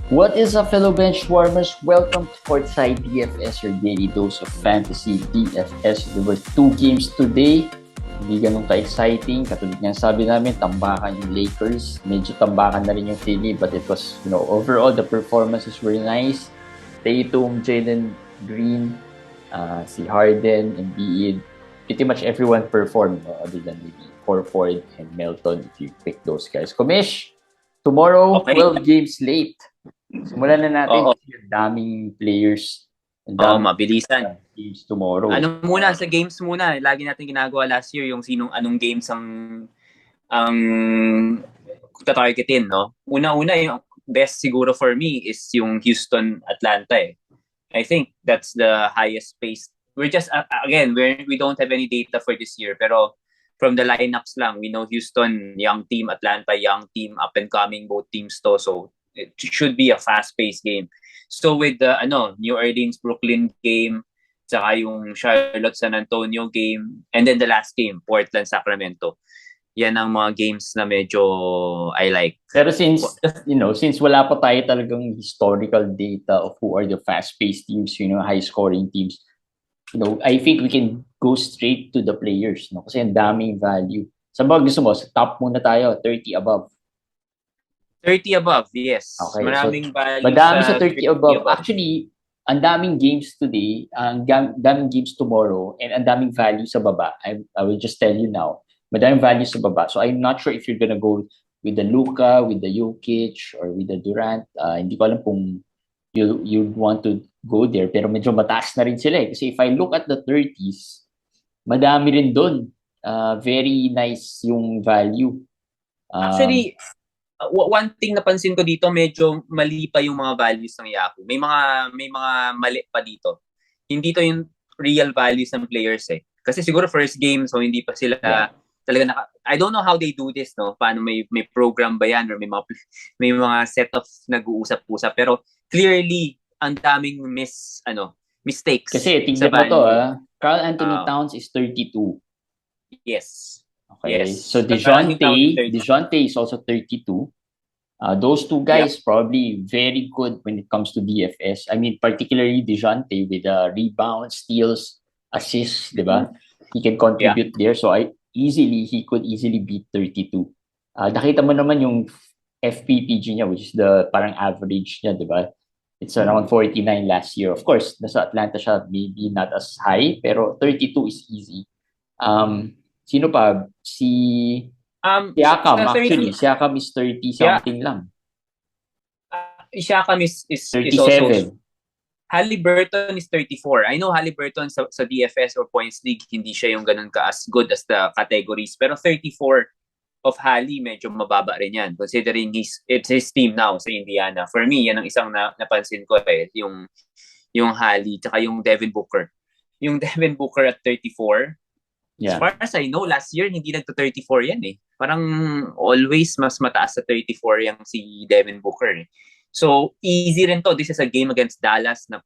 What is up, fellow benchwarmers? Welcome to Courtside DFS, your daily dose of fantasy DFS. There were two games today. Hindi ganun ka-exciting. Katulad nga sabi namin, tambakan yung Lakers. Medyo tambakan na rin yung Philly, but it was, overall, the performances were nice. Tatum, Jalen Green, si Harden, Embiid. Pretty much everyone performed, other than maybe Horford and Melton, if you pick those guys. Komish, tomorrow, Okay. 12 games late. Simulan na natin Oo. kasi ang daming players. Ang Oo, daming mabilisan. games tomorrow. Ano muna, sa games muna. Lagi natin ginagawa last year yung anong games ang tatargetin, no? Una-una, yung best siguro for me is yung Houston-Atlanta eh. I think that's the highest pace. We're just, again, we don't have any data for this year, pero from the lineups lang, we know Houston, young team, Atlanta, young team, up and coming, both teams to. So it should be a fast-paced game. So with the New Orleans Brooklyn game, saka yung Charlotte San Antonio game, and then the last game, Portland Sacramento. Yan ang mga games na medyo I like. Pero since wala pa tayo talagang historical data of who are the fast-paced teams, high-scoring teams, I think we can go straight to the players, no? Kasi ang daming value. Sa mga gusto mo, sa top muna tayo, 30 above. 30 above, yes. Okay, Maraming so, value madami sa sa 30 above. Actually, ang daming games today, ang daming games tomorrow, and ang daming value sa baba. I will just tell you now. Madaming value sa baba. So I'm not sure if you're gonna go with the Luka, with the Jokic, or with the Durant. Hindi ko alam kung you want to go there, pero medyo mataas na rin sila eh. Kasi if I look at the 30s, madami rin doon. Very nice yung value. Actually, one thing napansin ko dito, medyo mali pa yung mga values ng Yahoo. May mga mali pa dito. Hindi to yung real values ng players eh. Kasi siguro first game, so hindi pa sila talaga I don't know how they do this, no? Paano may program ba yan or may mga set of nag-uusap-usap, pero clearly ang daming mistakes. Kasi tingnan mo to, Karl Anthony Towns is 32. Yes. Okay. Yes. So DeJounte is also 32. Those two guys probably very good when it comes to DFS. I mean, particularly DeJounte with rebounds, steals, assists, di ba? He can contribute there. So he could easily beat 32. Nakita mo naman yung FPPG niya, which is the parang average niya, di ba? It's around 49 last year. Of course, nasa Atlanta siya, maybe not as high, pero 32 is easy. Sino pa? Siakam, actually. Siakam is 30-something lang. Siakam is 37. Also... Haliburton is 34. I know Haliburton sa DFS or Points League, hindi siya yung ganun as good as the categories. Pero 34 of Hali, medyo mababa rin yan. Considering it's his team now sa Indiana. For me, yan ang isang napansin ko eh. Yung Hali, tsaka yung Devin Booker. Yung Devin Booker at 34, as far as I know, last year, hindi nagto-34 yan eh. Parang always mas mataas sa 34 yung si Devin Booker eh. So, easy rin to. This is a game against Dallas na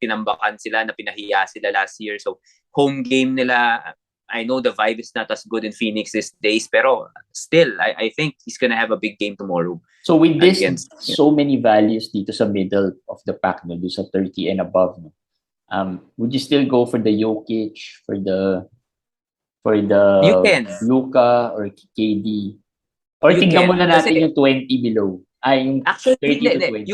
tinambakan sila, na pinahiya sila last year. So, home game nila. I know the vibe is not as good in Phoenix these days, pero still, I think he's gonna have a big game tomorrow. So, with this, so many values dito sa middle of the pack, no, do sa 30 and above, no? Would you still go for the Jokic, for the Luka or KD? Or tingnan muna natin yung 20 below. Actually, 30 to 20.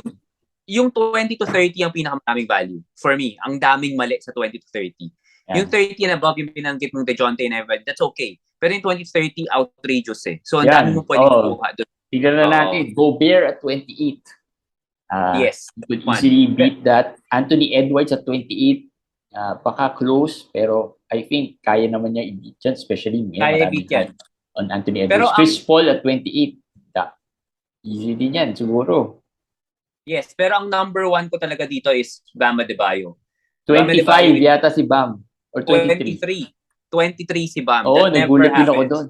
Yung 20 to 30 ang pinakamaraming value. For me, ang daming mali sa 20 to 30. Yeah. Yung 30 and above, yung pinanggit mong DeJounte and Evan, that's okay. Pero yung 20 to 30, outrageous eh. So, ang dami mo pwedeng kuha doon. Tignan na natin. Gobert at 28. Yes. You could easily beat that. Anthony Edwards at 28. Baka close, pero I think kaya naman niya i-beat yan, especially kaya beat yan on Anthony Edwards. Pero Chris Paul at 28. Easy din yan, siguro. Yes, pero ang number one ko talaga dito is Bam Adebayo. 25 yata si Bam. Or 23. 23 si Bam. Oo, nagulat din ako doon.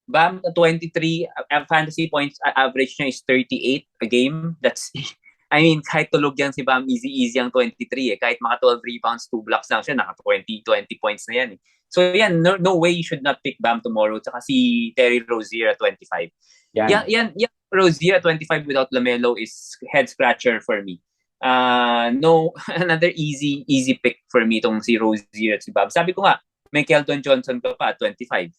Bam, 23, fantasy points average niya is 38 a game. That's, I mean, kahit tulog yan si Bam, easy ang 23 eh. Kahit maka 12 rebounds, 2 blocks lang siya, naka 20 points na yan eh. So yan, no way you should not pick Bam tomorrow. Tsaka si Terry Rozier at 25. Yan, Rozier at 25 without LaMelo is head scratcher for me. No, another easy pick for me tong si Rozier at si Bam. Sabi ko nga, may Keldon Johnson pa at 25.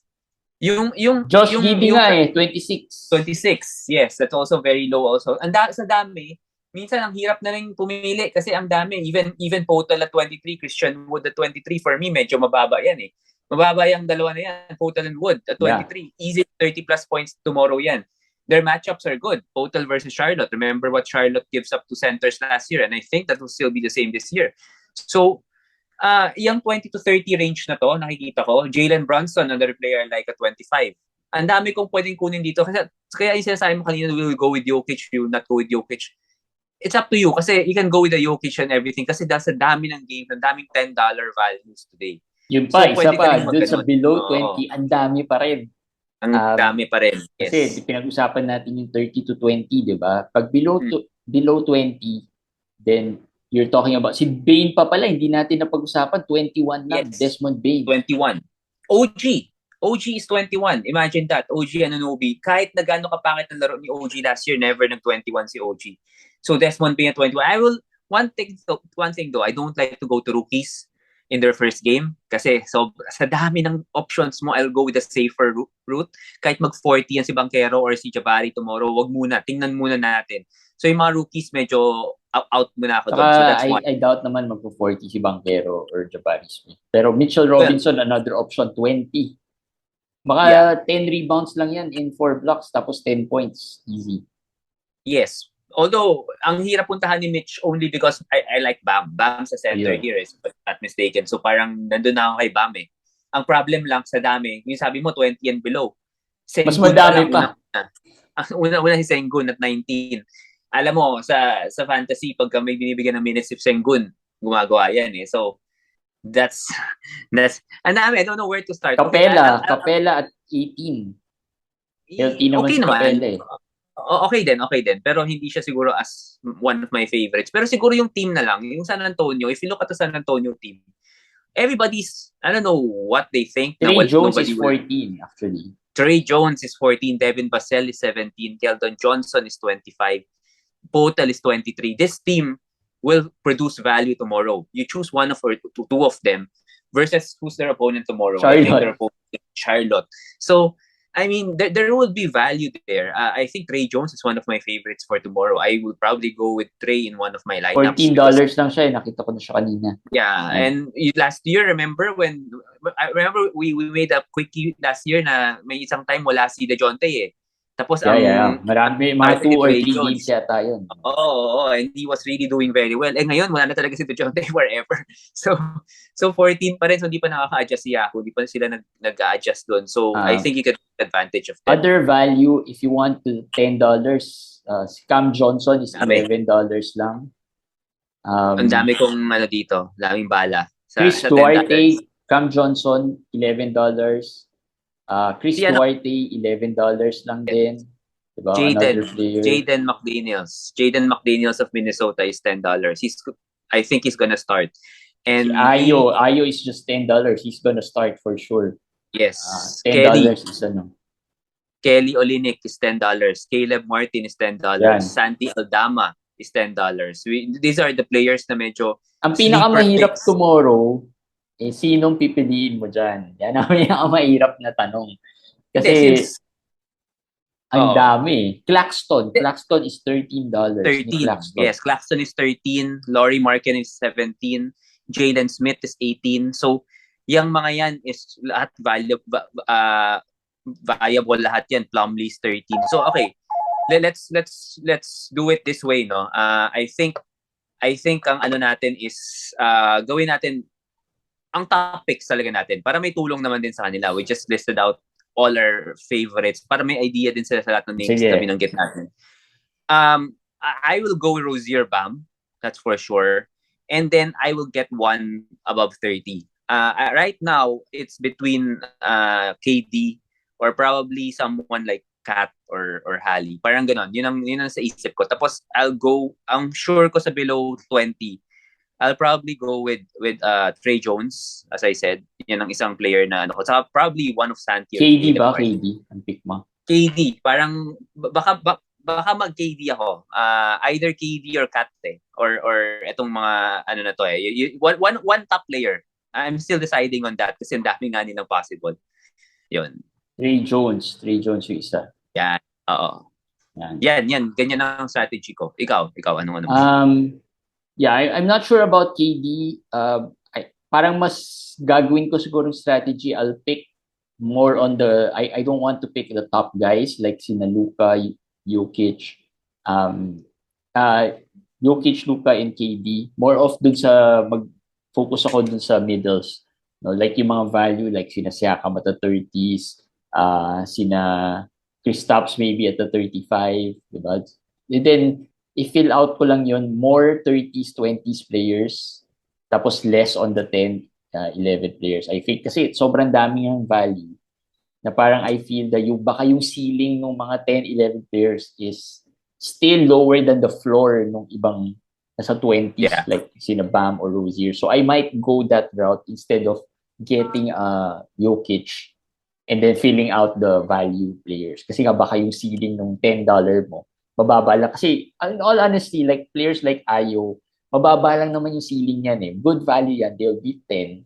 Josh Giddey nga 26. 26, yes. That's also very low also. Sa dami, minsan ang hirap na rin pumili kasi ang dami. Even Potel at 23, Christian Wood at 23, for me, medyo mababa yan eh. Mababa yung dalawa na yan, Potel and Wood at 23. Easy 30 plus points tomorrow yan. Their matchups are good. Potel versus Charlotte. Remember what Charlotte gives up to centers last year, and I think that will still be the same this year. So, yung 20 to 30 range na to, nakikita ko, Jalen Brunson, another player I like at 25. Ang dami kong pwedeng kunin dito. Kasi, kaya yung sinasabi mo kanina, we will go with Jokic, we will not go with Jokic. It's up to you. Kasi you can go with the Jokic and everything. Kasi sa dami ng games, ang daming $10 values today. Yun pa, so, isa pa, dun sa below 20, ang dami pa rin. Ang dami pa rin. Yes. Kasi pinag-usapan natin yung 30 to 20, di ba? Pag below 20, then you're talking about, si Bane pa pala, hindi natin napag-usapan, 21 lang, yes. Desmond Bane. 21. OG is 21. Imagine that. OG Anunoby. Kahit na gano'ng kapangit ng laro ni OG last year, never nag 21 si OG. So Desmond Bane at 21. One thing though, I don't like to go to rookies in their first game kasi so sa dami ng options mo, I'll go with a safer route. Kahit mag-40 yan si Banchero or si Jabari tomorrow, wag muna. Tingnan muna natin. So yung mga rookies, medyo out muna ako doon. So that's why. I doubt naman mag-40 si Banchero or Jabari Smith. Pero Mitchell Robinson, another option, 20. Baka 10 rebounds lang yan in 4 blocks, tapos 10 points. Easy. Yes. Although, ang hirap puntahan ni Mitch only because I like Bam. Bam sa center here, if I'm not mistaken. So parang nandun na ako kay Bam eh. Ang problem lang sa dami, yung sabi mo 20 and below. Sengun, mas madami pa. Una si Sengun at 19. Alam mo, sa fantasy, pagka may binibigyan ng minutes si Sengun, gumagawa yan eh. So, that's and I don't know where to start. Capella at 18. Healthy naman si Capella eh. Okay din. Pero hindi siya siguro as one of my favorites. Pero siguro yung team na lang, yung San Antonio, if you look at the San Antonio team, everybody's, I don't know what they think. Trey Jones is 14 actually. Trey Jones is 14, Devin Vassell is 17, Keldon Johnson is 25, Potel is 23. This team will produce value tomorrow. You choose one of or two of them versus who's their opponent tomorrow. Charlotte. I think their opponent is Charlotte. So, I mean, there will be value there. I think Trey Jones is one of my favorites for tomorrow. I will probably go with Trey in one of my lineups. $14 lang siya. Nakita ko na siya kanina. Yeah, and last year, remember we made a quickie last year na may isang time wala si DeJounte eh. Tapos marami, mga 2 or 3 games yata yun. And he was really doing very well. Ngayon, wala na talaga si DeJounte wherever. So 14 pa rin, so hindi pa nakaka-adjust si Yahoo. Hindi pa sila nag-a-adjust doon. So, I think you can take advantage of that. Other value, if you want to $10, si Cam Johnson is $11 lang. Ang dami kong dito, daming bala. Chris Duarte, Cam Johnson, $11. Chris Duarte, $11 lang din. Diba? Jaden McDaniels of Minnesota is $10. I think he's gonna start. And Ayo is just $10. He's gonna start for sure. Yes. $10 is Kelly Olynyk is $10. Caleb Martin is $10. Santi Aldama is $10. These are the players na medyo ang pinakamahirap tomorrow sinong pipiliin mo dyan? Yan ang mahirap na tanong. Kasi ang dami. Claxton is $13. 13. Yes, Claxton is 13. Laurie Marken is 17. Jalen Smith is 18. So, yung mga yan is lahat viable lahat yan. Plumlee is 13. So, okay. Let's do it this way, no? I think ang natin is gawin natin ang topics talaga natin para may tulong naman din sa kanila. We just listed out all our favorites para may idea din sila sa lahat ng names na binanggit natin. I will go with Rozier Bam. That's for sure. And then I will get one above 30. Right now, it's between KD or probably someone like Kat or Hali. Parang ganon. Yun ang sa isip ko. Tapos I'll go, ang sure ko sa below 20. I'll probably go with Trey Jones, as I said. Yan ang isang player na ano ko. Saka probably one of Santi or KD ba? Martin. KD ang pick mo? KD, parang baka mag-KD ako. Either KD or Kat or etong mga ano na to eh. One top player. I'm still deciding on that kasi ang dami nga nilang possible. Yun. Trey Jones yung isa. Yan. Oo. Yan. Ganyan ang strategy ko. Ikaw, ano mo? Yeah, I'm not sure about KD. Parang mas gagawin ko siguro strategy. I'll pick more on the. I don't want to pick the top guys like sina Luka, Jokic, Jokic, Luka, and KD. More of dun sa mag-focus ako dun sa middles. No, like yung mga value like sina Siakam at the 30s, sina Kristaps maybe at the 35, diba? And then i-fill out ko lang yun, more 30s, 20s players, tapos less on the 10, 11 players. I think, kasi sobrang dami yung value, na parang I feel that baka yung ceiling ng mga 10, 11 players is still lower than the floor ng ibang nasa 20s, like sina Bam or Rozier. So I might go that route instead of getting Jokic and then filling out the value players. Kasi nga baka yung ceiling ng $10 mo, mababa lang. Kasi, in all honesty, like players like Ayo, mababa lang naman yung ceiling yan eh. Good value yan, they'll be 10.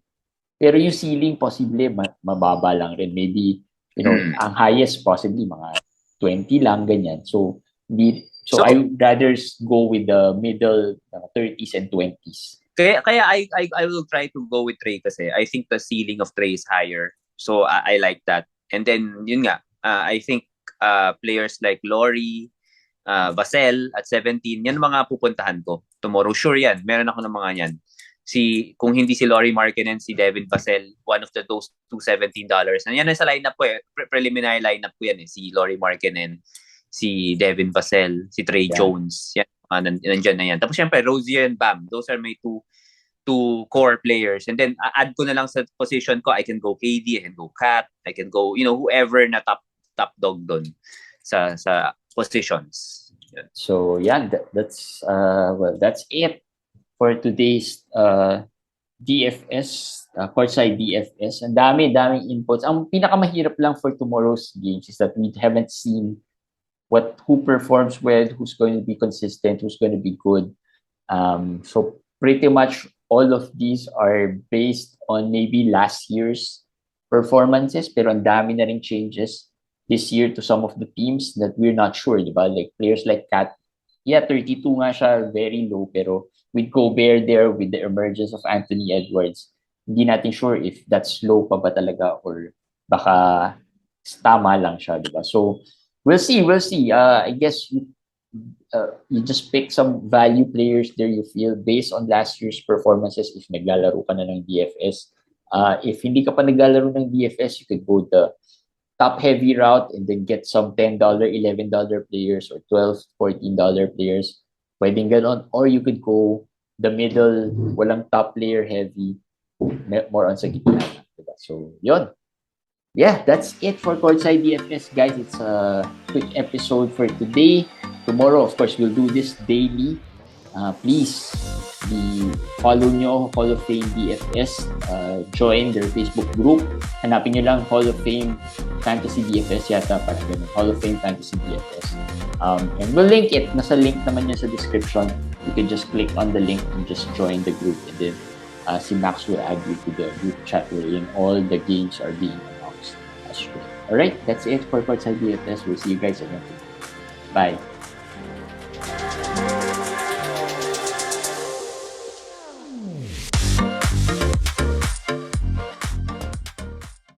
Pero yung ceiling, possibly, mababa lang rin. Maybe, ang highest, possibly, mga 20 lang, ganyan. So I would rather go with the middle 30s and 20s. Kaya I will try to go with Trey kasi I think the ceiling of Trey is higher. So, I like that. And then, yun nga, I think players like Laurie, Vassell at 17, yan mga pupuntahan ko tomorrow. Sure yan, meron ako ng mga yan. Kung hindi si Lauri Markkanen, si Devin Vassell, one of those $217. Yan sa lineup ko eh. Preliminary lineup ko yan eh. Si Lauri Markkanen, si Devin Vassell, si Trey Jones. Yan, nandyan na yan. Tapos syempre, Rozier and Bam. Those are my two core players. And then, add ko na lang sa position ko, I can go KD, I can go Kat, I can go, whoever na top dog doon sa positions. So that's it for today's DFS, Courtside DFS. Ang daming inputs. Ang pinakamahirap lang for tomorrow's games is that we haven't seen who performs well, who's going to be consistent, who's going to be good. So pretty much all of these are based on maybe last year's performances, pero ang dami na ring changes this year to some of the teams that we're not sure, diba? Like players like Kat, 32 nga siya, very low, pero with Gobert there, with the emergence of Anthony Edwards, hindi natin sure if that's low pa ba talaga or baka tama lang siya, diba? So, we'll see. I guess you just pick some value players there you feel based on last year's performances if naglalaro ka na ng DFS. If hindi ka pa naglalaro ng DFS, you could go the top-heavy route and then get some $10, $11 players or $12, $14 players. Pwedeng ganon. Or you could go the middle, walang top player heavy, more on sa gitna. Diba? So, yun. Yeah, that's it for Courtside DFS, guys. It's a quick episode for today. Tomorrow, of course, we'll do this daily. Please follow nyo Hall of Fame DFS. Join their Facebook group. Hanapin nyo lang Hall of Fame Fantasy DFS yata, parang ganun. Hall of Fame Fantasy DFS. And we'll link it. Nasa link naman yan sa description. You can just click on the link and just join the group. And then si Max will add you to the group chat wherein all the games are being announced as well. Alright, that's it for Courtside DFS. We'll see you guys again. Bye.